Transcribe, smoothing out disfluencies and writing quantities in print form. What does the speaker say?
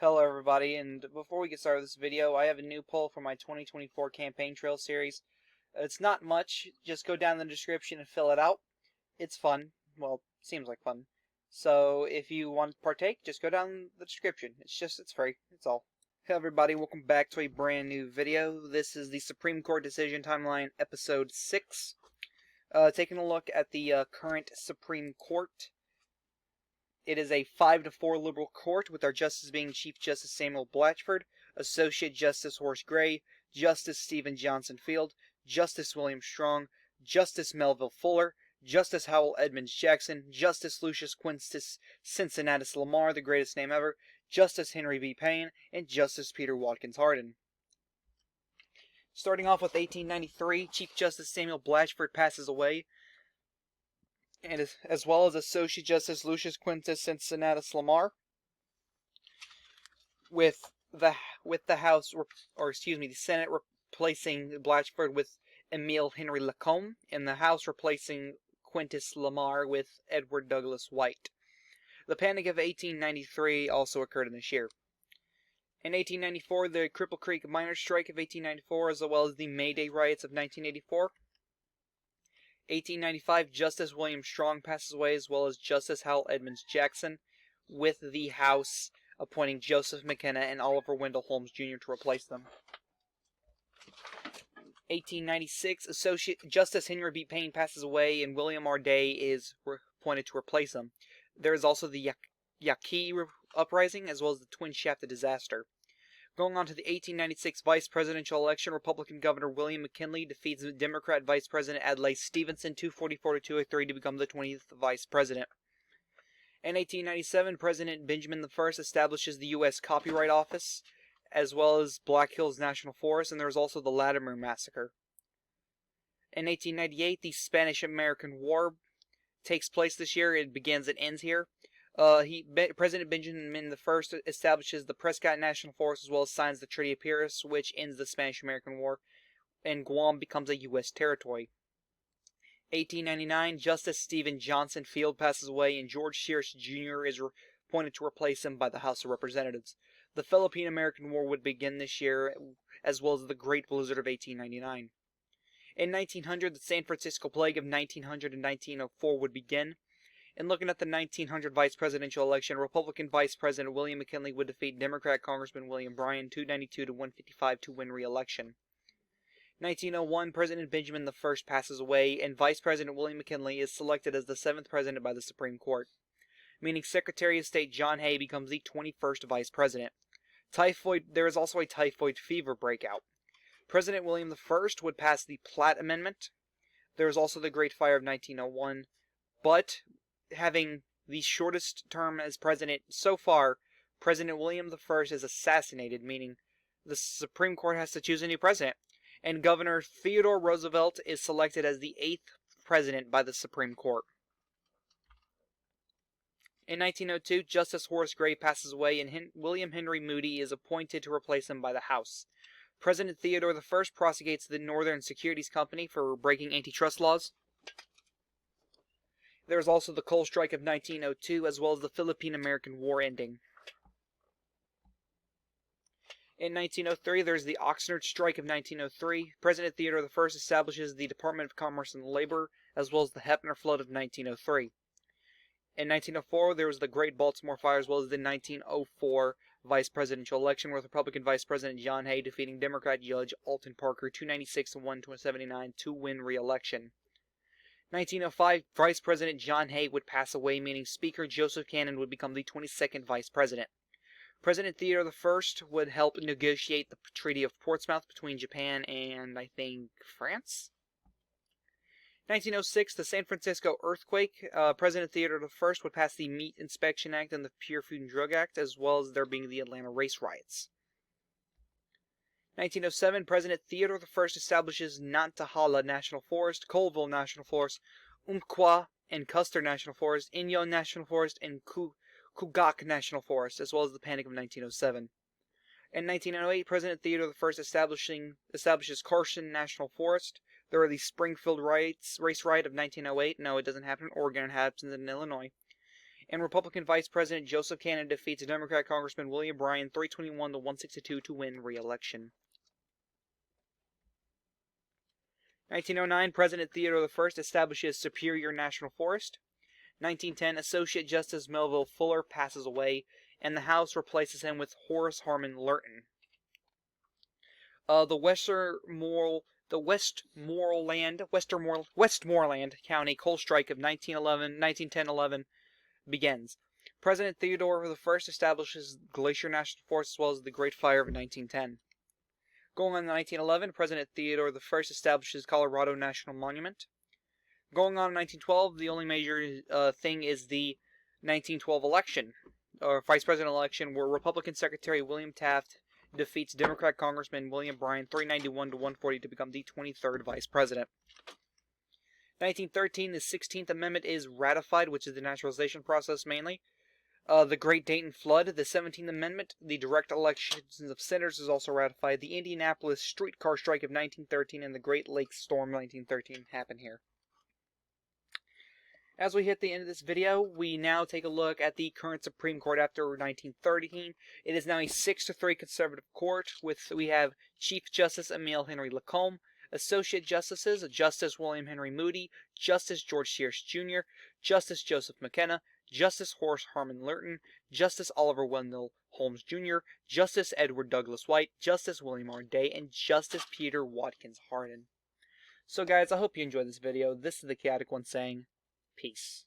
Hello everybody, and before we get started with this video, I have a new poll for my 2024 Campaign Trail series. It's not much, just go down in the description and fill it out. It's fun. Well, seems like fun. So if you want to partake, just go down the description. It's free. It's all. Hey everybody, welcome back to a brand new video. This is the Supreme Court Decision Timeline, Episode 6. Taking a look at the current Supreme Court. It is a 5-4 liberal court, with our justices being Chief Justice Samuel Blatchford, Associate Justice Horace Gray, Justice Stephen Johnson Field, Justice William Strong, Justice Melville Fuller, Justice Howell Edmonds Jackson, Justice Lucius Quintus Cincinnatus Lamar, the greatest name ever, Justice Henry B. Payne, and Justice Peter Watkins Hardin. Starting off with 1893, Chief Justice Samuel Blatchford passes away, and as well as Associate Justice Lucius Quintus Cincinnatus Lamar, with the Senate replacing Blatchford with Emile Henry Lacombe, and the House replacing Quintus Lamar with Edward Douglas White. The Panic of 1893 also occurred in this year. In 1894, the Cripple Creek Miners' Strike of 1894, as well as the May Day riots of 1984. 1895, Justice William Strong passes away, as well as Justice Howell Edmonds Jackson, with the House appointing Joseph McKenna and Oliver Wendell Holmes Jr. to replace them. 1896, Associate Justice Henry B. Payne passes away, and William R. Day is appointed to replace him. There is also the Yaqui Uprising, as well as the Twin Shafted disaster. Going on to the 1896 vice presidential election, Republican Governor William McKinley defeats Democrat Vice President Adlai Stevenson 244 to 203 to become the 20th vice president. In 1897, President Benjamin I establishes the U.S. Copyright Office, as well as Black Hills National Forest, and there was also the Latimer Massacre. In 1898, the Spanish-American War takes place this year. It begins and ends here. President Benjamin I establishes the Prescott National Forest, as well as signs the Treaty of Paris, which ends the Spanish-American War, and Guam becomes a U.S. territory. 1899, Justice Stephen Johnson Field passes away, and George Sears Jr. is appointed to replace him by the House of Representatives. The Philippine-American War would begin this year, as well as the Great Blizzard of 1899. In 1900, the San Francisco Plague of 1900 and 1904 would begin. And looking at the 1900 vice presidential election, Republican Vice President William McKinley would defeat Democrat Congressman William Bryan 292 to 155 to win re-election. 1901, President Benjamin I passes away, and Vice President William McKinley is selected as the 7th president by the Supreme Court, meaning Secretary of State John Hay becomes the 21st vice president. There is also a typhoid fever breakout. President William I would pass the Platt Amendment. There is also the Great Fire of 1901, but having the shortest term as president so far, President William I is assassinated, meaning the Supreme Court has to choose a new president, and Governor Theodore Roosevelt is selected as the 8th president by the Supreme Court. In 1902, Justice Horace Gray passes away, and William Henry Moody is appointed to replace him by the House. President Theodore I prosecutes the Northern Securities Company for breaking antitrust laws. There is also the Coal Strike of 1902, as well as the Philippine-American War ending. In 1903, there is the Oxnard Strike of 1903. President Theodore I establishes the Department of Commerce and Labor, as well as the Hepner Flood of 1903. In 1904, there was the Great Baltimore Fire, as well as the 1904 vice presidential election, with Republican Vice President John Hay defeating Democrat Judge Alton Parker 296 to 179 to win re-election. 1905, Vice President John Hay would pass away, meaning Speaker Joseph Cannon would become the 22nd Vice President. President Theodore I would help negotiate the Treaty of Portsmouth between Japan and, I think, France? 1906, the San Francisco earthquake. President Theodore I would pass the Meat Inspection Act and the Pure Food and Drug Act, as well as there being the Atlanta race riots. 1907, President Theodore I establishes Nantahala National Forest, Colville National Forest, Umpqua and Custer National Forest, Inyo National Forest, and Kugak National Forest, as well as the Panic of 1907. In 1908, President Theodore I establishes Carson National Forest. There are the Springfield race riot of 1908. No, it doesn't happen in Oregon, it happens in Illinois. And Republican Vice President Joseph Cannon defeats Democrat Congressman William Bryan 321 to 162 to win re-election. 1909, President Theodore I establishes Superior National Forest. 1910, Associate Justice Melville Fuller passes away, and the House replaces him with Horace Harmon Lurton. The Westmoreland County coal strike of 1910-11 begins. President Theodore I establishes Glacier National Forest as well as the Great Fire of 1910. Going on in 1911, President Theodore I establishes Colorado National Monument. Going on in 1912, the only major thing is the 1912 election, or vice president election, where Republican Secretary William Taft defeats Democrat Congressman William Bryan 391 to 140 to become the 23rd vice president. 1913, the 16th Amendment is ratified, which is the naturalization process mainly. The Great Dayton Flood, the 17th Amendment, the direct elections of senators is also ratified. The Indianapolis streetcar strike of 1913 and the Great Lakes storm of 1913 happen here. As we hit the end of this video, we now take a look at the current Supreme Court after 1913. It is now a 6-3 conservative court. We have Chief Justice Emile Henry Lacombe, Associate Justices Justice William Henry Moody, Justice George Sears Jr., Justice Joseph McKenna, Justice Horace Harmon Lurton, Justice Oliver Wendell Holmes Jr., Justice Edward Douglas White, Justice William R. Day, and Justice Peter Watkins Hardin. So guys, I hope you enjoyed this video. This is the Chaotic One saying, peace.